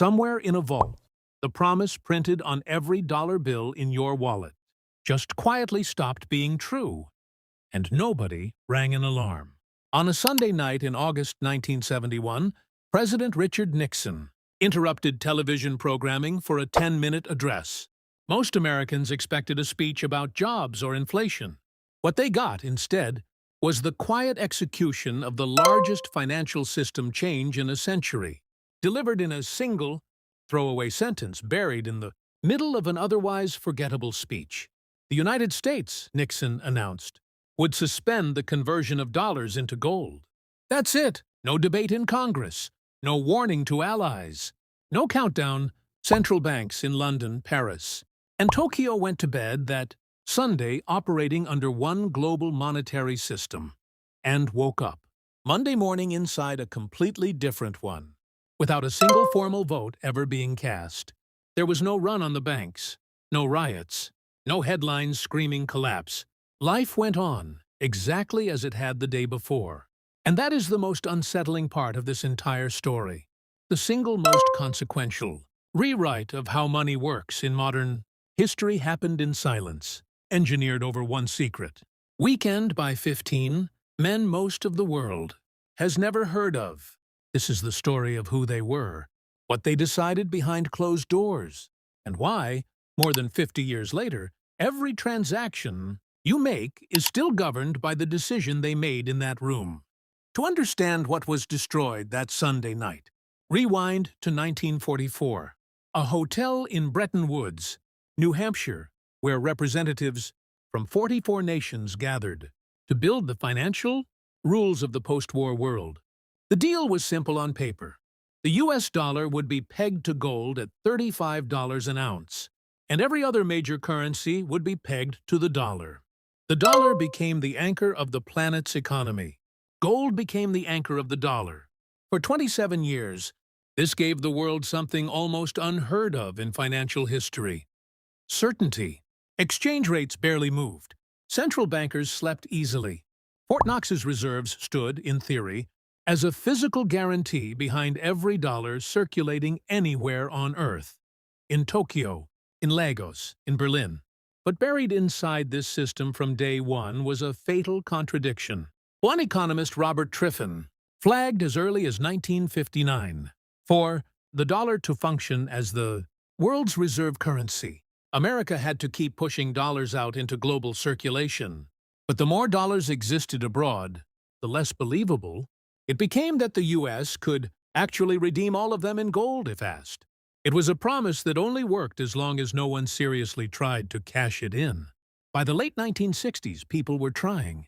Somewhere in a vault, the promise printed on every dollar bill in your wallet just quietly stopped being true, and nobody rang an alarm. On a Sunday night in August 1971, President Richard Nixon interrupted television programming for a 10-minute address. Most Americans expected a speech about jobs or inflation. What they got, instead, was the quiet execution of the largest financial system change in a century, delivered in a single, throwaway sentence buried in the middle of an otherwise forgettable speech. The United States, Nixon announced, would suspend the conversion of dollars into gold. That's it. No debate in Congress. No warning to allies. No countdown. Central banks in London, Paris, and Tokyo went to bed that Sunday operating under one global monetary system, and woke up Monday morning inside a completely different one, without a single formal vote ever being cast. There was no run on the banks, no riots, no headlines screaming collapse. Life went on exactly as it had the day before. And that is the most unsettling part of this entire story. The single most consequential rewrite of how money works in modern history happened in silence, engineered over one secret. Weekend by 15, men most of the world has never heard of. This is the story of who they were, what they decided behind closed doors, and why, more than 50 years later, every transaction you make is still governed by the decision they made in that room. To understand what was destroyed that Sunday night, rewind to 1944, a hotel in Bretton Woods, New Hampshire, where representatives from 44 nations gathered to build the financial rules of the post-war world. The deal was simple on paper. The US dollar would be pegged to gold at $35 an ounce, and every other major currency would be pegged to the dollar. The dollar became the anchor of the planet's economy. Gold became the anchor of the dollar. For 27 years, this gave the world something almost unheard of in financial history: certainty. Exchange rates barely moved. Central bankers slept easily. Fort Knox's reserves stood, in theory, as a physical guarantee behind every dollar circulating anywhere on Earth. In Tokyo, in Lagos, in Berlin. But buried inside this system from day one was a fatal contradiction. One economist, Robert Triffin, flagged as early as 1959 for the dollar to function as the world's reserve currency. America had to keep pushing dollars out into global circulation. But the more dollars existed abroad, the less believable it became that the U.S. could actually redeem all of them in gold if asked. It was a promise that only worked as long as no one seriously tried to cash it in. By the late 1960s, people were trying.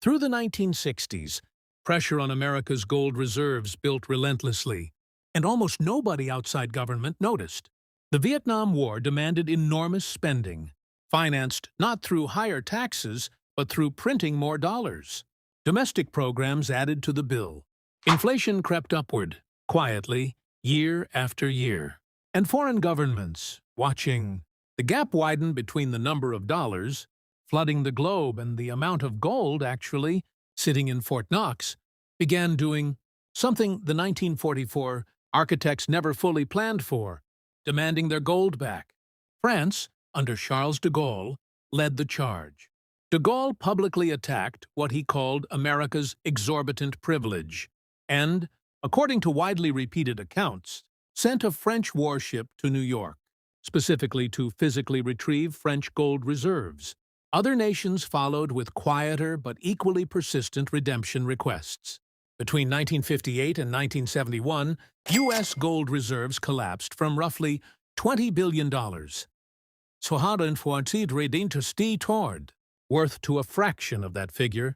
Through the 1960s, pressure on America's gold reserves built relentlessly, and almost nobody outside government noticed. The Vietnam War demanded enormous spending, financed not through higher taxes, but through printing more dollars. Domestic programs added to the bill. Inflation crept upward, quietly, year after year. And foreign governments, watching the gap widen between the number of dollars flooding the globe and the amount of gold actually sitting in Fort Knox, began doing something the 1944 architects never fully planned for: demanding their gold back. France, under Charles de Gaulle, led the charge. De Gaulle publicly attacked what he called America's exorbitant privilege and, according to widely repeated accounts, sent a French warship to New York, specifically to physically retrieve French gold reserves. Other nations followed with quieter but equally persistent redemption requests. Between 1958 and 1971, U.S. gold reserves collapsed from roughly $20 billion. Så hade fortid redan toward, worth to a fraction of that figure,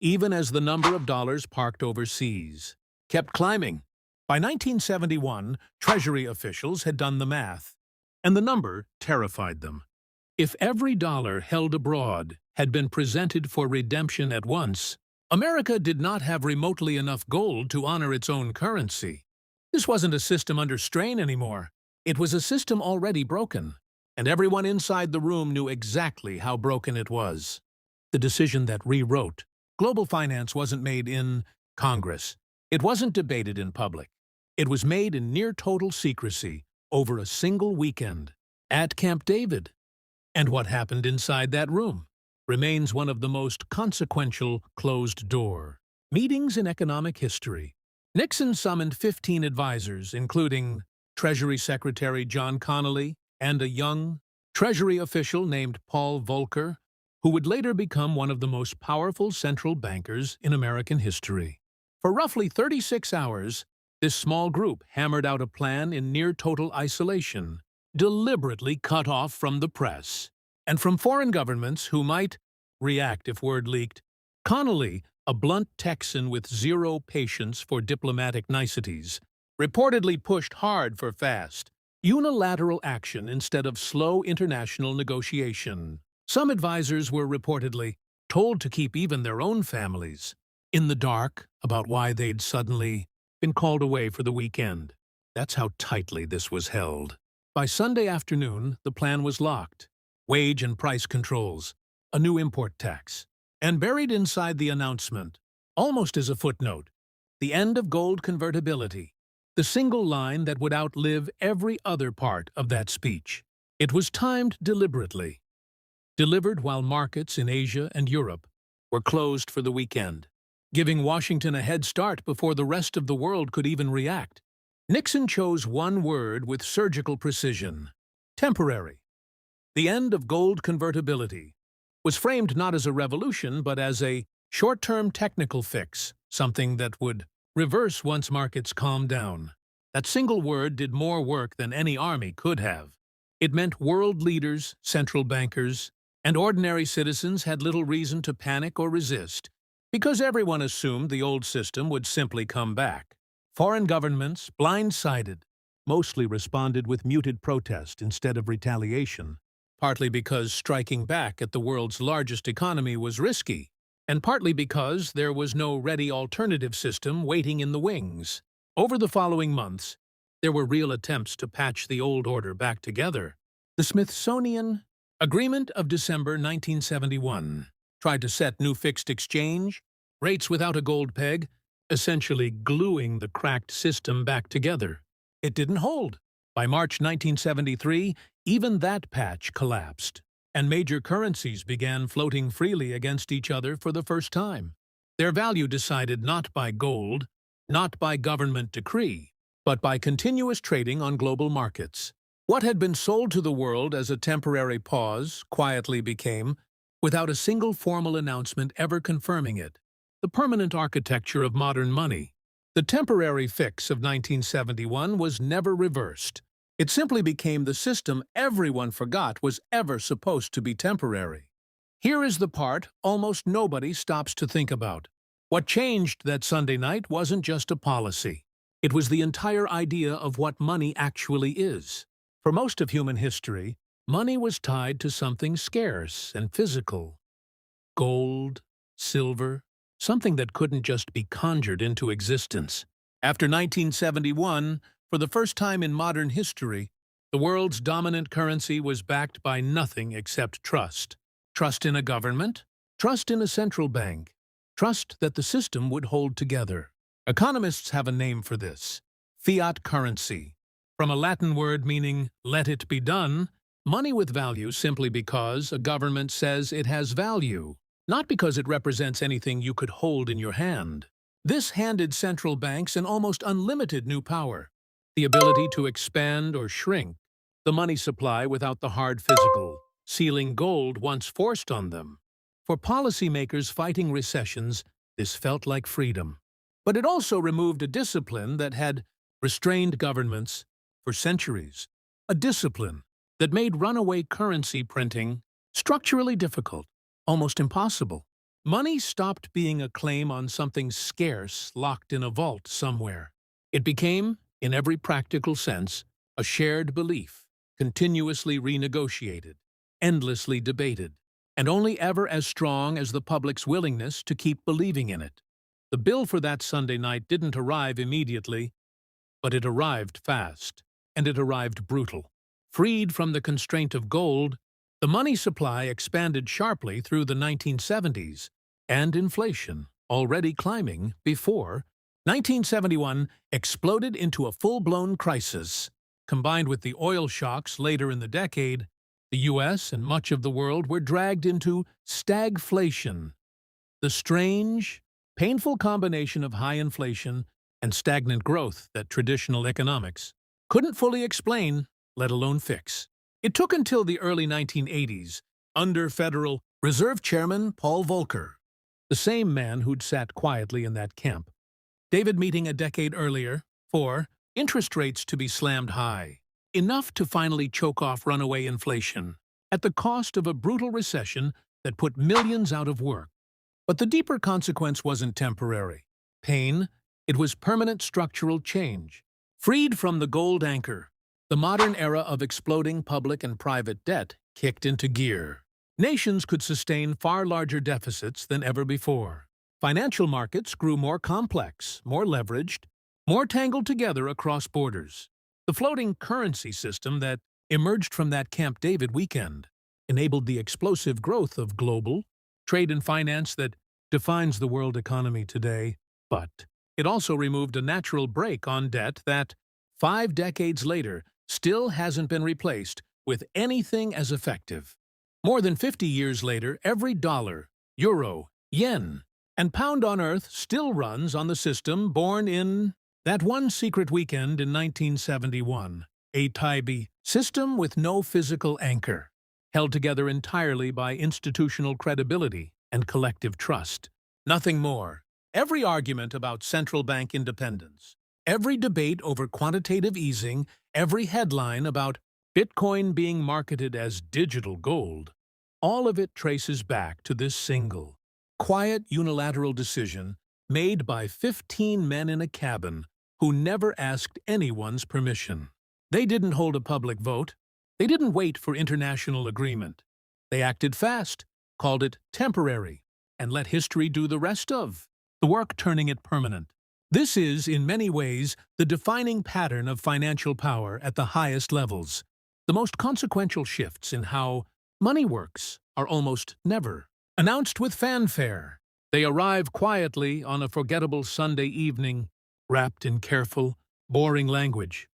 even as the number of dollars parked overseas kept climbing. By 1971, Treasury officials had done the math, and the number terrified them. If every dollar held abroad had been presented for redemption at once, America did not have remotely enough gold to honor its own currency. This wasn't a system under strain anymore. It was a system already broken, and everyone inside the room knew exactly how broken it was. The decision that rewrote global finance wasn't made in Congress. It wasn't debated in public. It was made in near-total secrecy over a single weekend at Camp David. And what happened inside that room remains one of the most consequential closed-door meetings in economic history. Nixon summoned 15 advisors, including Treasury Secretary John Connally and a young Treasury official named Paul Volcker, who would later become one of the most powerful central bankers in American history. For roughly 36 hours, this small group hammered out a plan in near-total isolation, deliberately cut off from the press and from foreign governments who might react if word leaked. Connally, a blunt Texan with zero patience for diplomatic niceties, reportedly pushed hard for fast, unilateral action instead of slow international negotiation. Some advisors were reportedly told to keep even their own families in the dark about why they'd suddenly been called away for the weekend. That's how tightly this was held. By Sunday afternoon, the plan was locked. Wage and price controls, a new import tax, and buried inside the announcement, almost as a footnote, the end of gold convertibility, the single line that would outlive every other part of that speech. It was timed deliberately, delivered while markets in Asia and Europe were closed for the weekend, giving Washington a head start before the rest of the world could even react. Nixon chose one word with surgical precision: temporary. The end of gold convertibility was framed not as a revolution but as a short-term technical fix, something that would reverse once markets calmed down. That single word did more work than any army could have. It meant world leaders, central bankers, and ordinary citizens had little reason to panic or resist, because everyone assumed the old system would simply come back. Foreign governments, blindsided, mostly responded with muted protest instead of retaliation, partly because striking back at the world's largest economy was risky, and partly because there was no ready alternative system waiting in the wings. Over the following months, there were real attempts to patch the old order back together. The Smithsonian Agreement of December 1971 tried to set new fixed exchange rates without a gold peg, essentially gluing the cracked system back together. It didn't hold. By March 1973, even that patch collapsed, and major currencies began floating freely against each other for the first time. Their value decided not by gold, not by government decree, but by continuous trading on global markets. What had been sold to the world as a temporary pause quietly became, without a single formal announcement ever confirming it, the permanent architecture of modern money. The temporary fix of 1971 was never reversed. It simply became the system everyone forgot was ever supposed to be temporary. Here is the part almost nobody stops to think about. What changed that Sunday night wasn't just a policy. It was the entire idea of what money actually is. For most of human history, money was tied to something scarce and physical. Gold, silver, something that couldn't just be conjured into existence. After 1971, for the first time in modern history, the world's dominant currency was backed by nothing except trust. Trust in a government, trust in a central bank, trust that the system would hold together. Economists have a name for this: fiat currency. From a Latin word meaning "let it be done," money with value simply because a government says it has value, not because it represents anything you could hold in your hand. This handed central banks an almost unlimited new power: the ability to expand or shrink the money supply without the hard physical ceiling gold once forced on them. For policymakers fighting recessions, this felt like freedom. But it also removed a discipline that had restrained governments for centuries, a discipline that made runaway currency printing structurally difficult, almost impossible. Money stopped being a claim on something scarce locked in a vault somewhere. It became, in every practical sense, a shared belief, continuously renegotiated, endlessly debated, and only ever as strong as the public's willingness to keep believing in it. The bill for that Sunday night didn't arrive immediately, but it arrived fast, and it arrived brutal. Freed from the constraint of gold, the money supply expanded sharply through the 1970s, and inflation, already climbing before, 1971 exploded into a full-blown crisis. Combined with the oil shocks later in the decade, the U.S. and much of the world were dragged into stagflation, the strange, painful combination of high inflation and stagnant growth that traditional economics couldn't fully explain, let alone fix. It took until the early 1980s, under Federal Reserve Chairman Paul Volcker, the same man who'd sat quietly in that camp, David meeting a decade earlier, for interest rates to be slammed high, enough to finally choke off runaway inflation, at the cost of a brutal recession that put millions out of work. But the deeper consequence wasn't temporary pain, it was permanent structural change. Freed from the gold anchor, the modern era of exploding public and private debt kicked into gear. Nations could sustain far larger deficits than ever before. Financial markets grew more complex, more leveraged, more tangled together across borders. The floating currency system that emerged from that Camp David weekend enabled the explosive growth of global trade and finance that defines the world economy today. But it also removed a natural brake on debt that, 5 decades later, still hasn't been replaced with anything as effective. More than 50 years later, every dollar, euro, yen, and pound on Earth still runs on the system born in that one secret weekend in 1971, a Tybee system with no physical anchor, held together entirely by institutional credibility and collective trust. Nothing more. Every argument about central bank independence, every debate over quantitative easing, every headline about Bitcoin being marketed as digital gold, all of it traces back to this single, quiet unilateral decision made by 15 men in a cabin who never asked anyone's permission. They didn't hold a public vote. They didn't wait for international agreement. They acted fast, called it temporary, and let history do the rest of the work, turning it permanent. This is, in many ways, the defining pattern of financial power at the highest levels. The most consequential shifts in how money works are almost never announced with fanfare. They arrive quietly on a forgettable Sunday evening, wrapped in careful, boring language.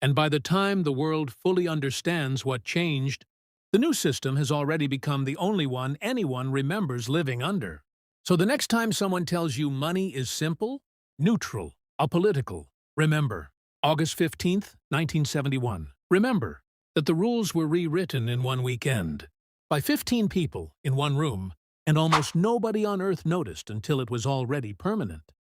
And by the time the world fully understands what changed, the new system has already become the only one anyone remembers living under. So the next time someone tells you money is simple, neutral, apolitical, remember August 15th, 1971. Remember that the rules were rewritten in one weekend by 15 people in one room, and almost nobody on Earth noticed until it was already permanent.